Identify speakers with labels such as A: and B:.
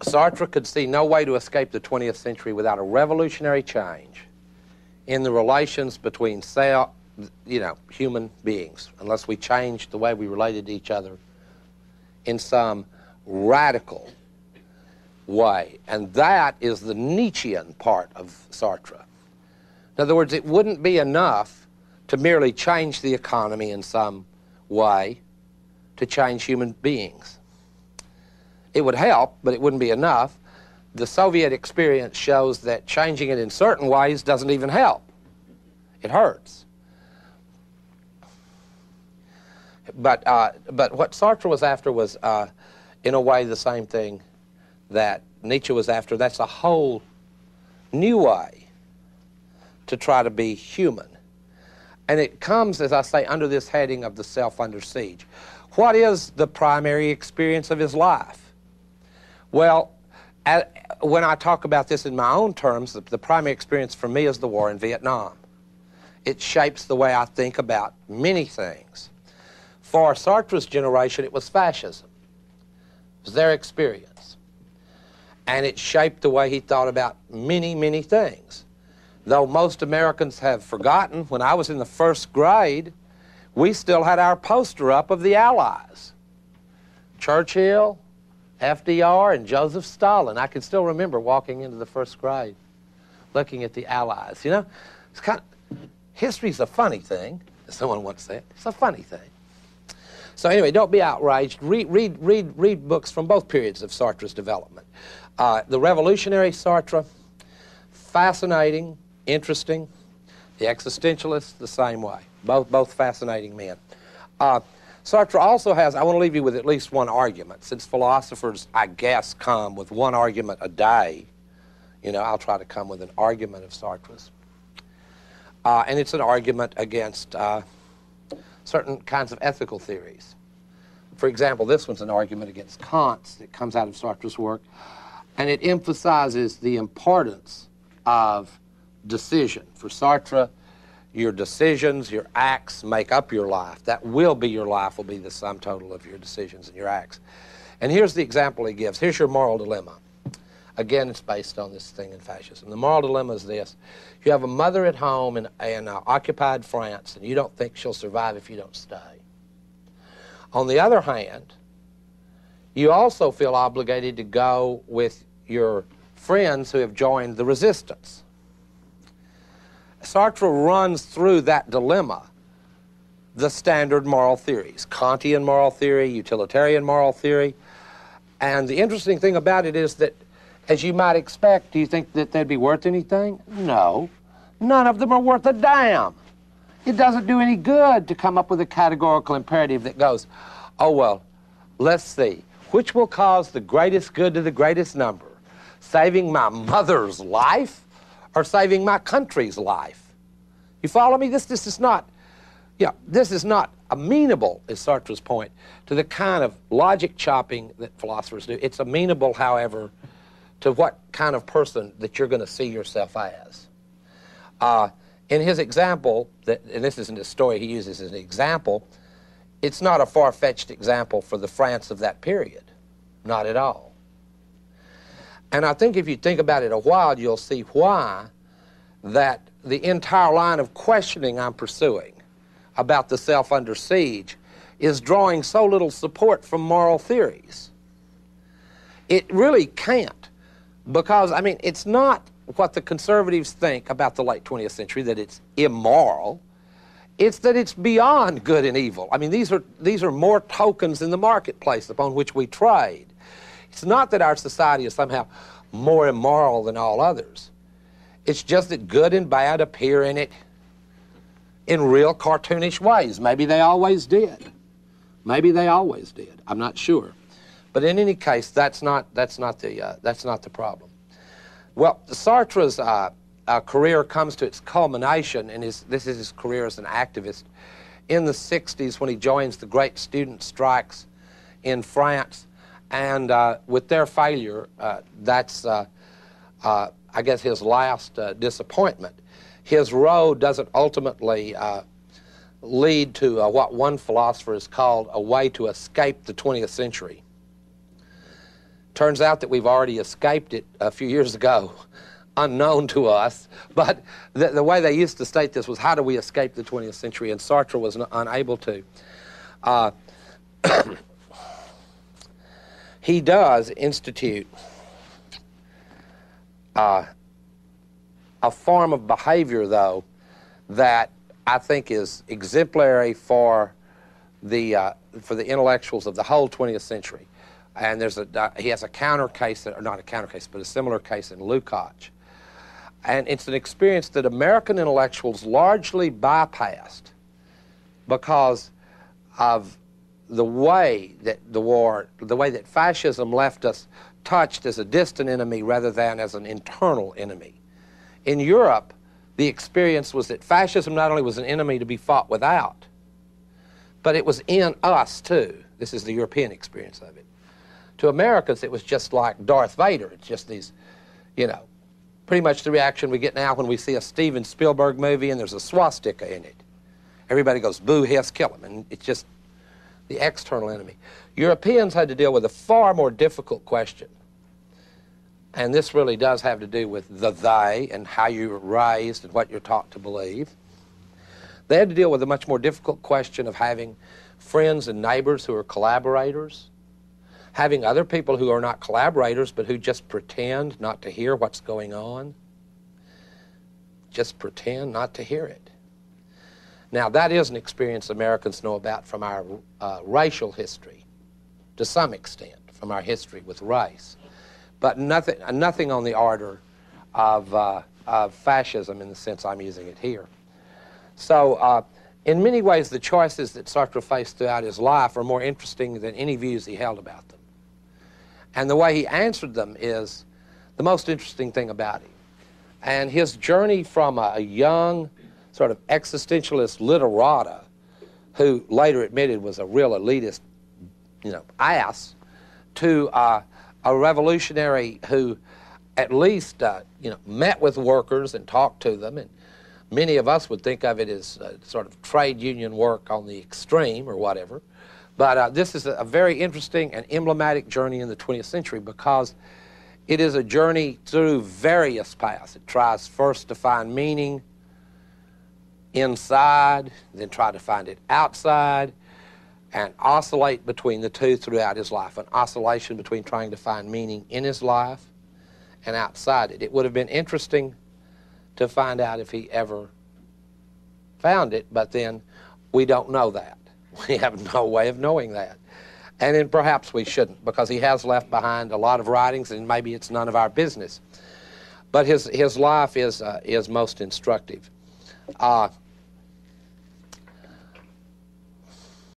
A: Sartre could see no way to escape the 20th century without a revolutionary change in the relations between human beings, unless we changed the way we related to each other in some radical way. And that is the Nietzschean part of Sartre. In other words, it wouldn't be enough to merely change the economy in some way to change human beings. It would help, but it wouldn't be enough. The Soviet experience shows that changing it in certain ways doesn't even help. It hurts. But what Sartre was after was, in a way, the same thing that Nietzsche was after. That's a whole new way to try to be human. And it comes, as I say, under this heading of the self under siege. What is the primary experience of his life? Well, when I talk about this in my own terms, the primary experience for me is the war in Vietnam. It shapes the way I think about many things. For Sartre's generation, it was fascism. It was their experience. And it shaped the way he thought about many, many things. Though most Americans have forgotten, when I was in the first grade, we still had our poster up of the Allies. Churchill, FDR, and Joseph Stalin. I can still remember walking into the first grade, looking at the Allies. You know, it's kind of, history's a funny thing, as someone once said. It's a funny thing. So anyway, don't be outraged. Read books from both periods of Sartre's development. The revolutionary Sartre, fascinating, interesting. The existentialist, the same way. Both fascinating men. Sartre also has, I want to leave you with at least one argument. Since philosophers, I guess, come with one argument a day, you know, I'll try to come with an argument of Sartre's. And it's an argument against certain kinds of ethical theories. For example, this one's an argument against Kant's that comes out of Sartre's work, and it emphasizes the importance of decision. For Sartre, your decisions, your acts make up your life. That will be your life, will be the sum total of your decisions and your acts. And here's the example he gives. Here's your moral dilemma. Again, it's based on this thing in fascism. The moral dilemma is this. You have a mother at home in occupied France, and you don't think she'll survive if you don't stay. On the other hand, you also feel obligated to go with your friends who have joined the resistance. Sartre runs through that dilemma, the standard moral theories, Kantian moral theory, utilitarian moral theory. And the interesting thing about it is that, as you might expect, do you think that they'd be worth anything? No. None of them are worth a damn. It doesn't do any good to come up with a categorical imperative that goes, oh, well, let's see, which will cause the greatest good to the greatest number? Saving my mother's life or saving my country's life? You follow me? This is not amenable, is Sartre's point, to the kind of logic chopping that philosophers do. It's amenable, however, to what kind of person that you're going to see yourself as. In his example, and this isn't a story he uses as an example, it's not a far-fetched example for the France of that period. Not at all. And I think if you think about it a while, you'll see why that the entire line of questioning I'm pursuing about the self under siege is drawing so little support from moral theories. It really can't, because, I mean, it's not what the conservatives think about the late 20th century, that it's immoral. It's that it's beyond good and evil. I mean, these are more tokens in the marketplace upon which we trade. It's not that our society is somehow more immoral than all others. It's just that good and bad appear in it in real cartoonish ways. Maybe they always did. Maybe they always did. I'm not sure. But in any case, that's not the problem. Well, Sartre's career comes to its culmination, and this is his career as an activist, in the 60s when he joins the great student strikes in France. And with their failure, that's, I guess, his last disappointment. His road doesn't ultimately lead to what one philosopher has called a way to escape the 20th century. Turns out that we've already escaped it a few years ago, unknown to us. But the way they used to state this was, how do we escape the 20th century? And Sartre was unable to. He does institute a form of behavior, though, that I think is exemplary for the intellectuals of the whole 20th century. And he has a counter case, or not a counter case, but a similar case in Lukács. And it's an experience that American intellectuals largely bypassed because of the way that the way that fascism left us touched as a distant enemy rather than as an internal enemy. In Europe, the experience was that fascism not only was an enemy to be fought without, but it was in us too. This is the European experience of it. To Americans, it was just like Darth Vader. It's just these, you know, pretty much the reaction we get now when we see a Steven Spielberg movie and there's a swastika in it. Everybody goes, boo, hiss, kill him. And it's just the external enemy. Europeans had to deal with a far more difficult question. And this really does have to do with the they and how you were raised and what you're taught to believe. They had to deal with a much more difficult question of having friends and neighbors who are collaborators, having other people who are not collaborators but who just pretend not to hear what's going on, just pretend not to hear it. Now, that is an experience Americans know about from our racial history, to some extent, from our history with race, but nothing on the order of fascism in the sense I'm using it here. So, in many ways, the choices that Sartre faced throughout his life are more interesting than any views he held about them. And the way he answered them is the most interesting thing about him. And his journey from a young, sort of existentialist literata, who later admitted was a real elitist, you know, ass, to a revolutionary who at least, you know, met with workers and talked to them. And many of us would think of it as sort of trade union work on the extreme or whatever. But this is a very interesting and emblematic journey in the 20th century because it is a journey through various paths. It tries first to find meaning inside, then try to find it outside, and oscillate between the two throughout his life, an oscillation between trying to find meaning in his life and outside it. It would have been interesting to find out if he ever found it, but then we don't know that. We have no way of knowing that. And then perhaps we shouldn't, because he has left behind a lot of writings, and maybe it's none of our business. But his life is most instructive.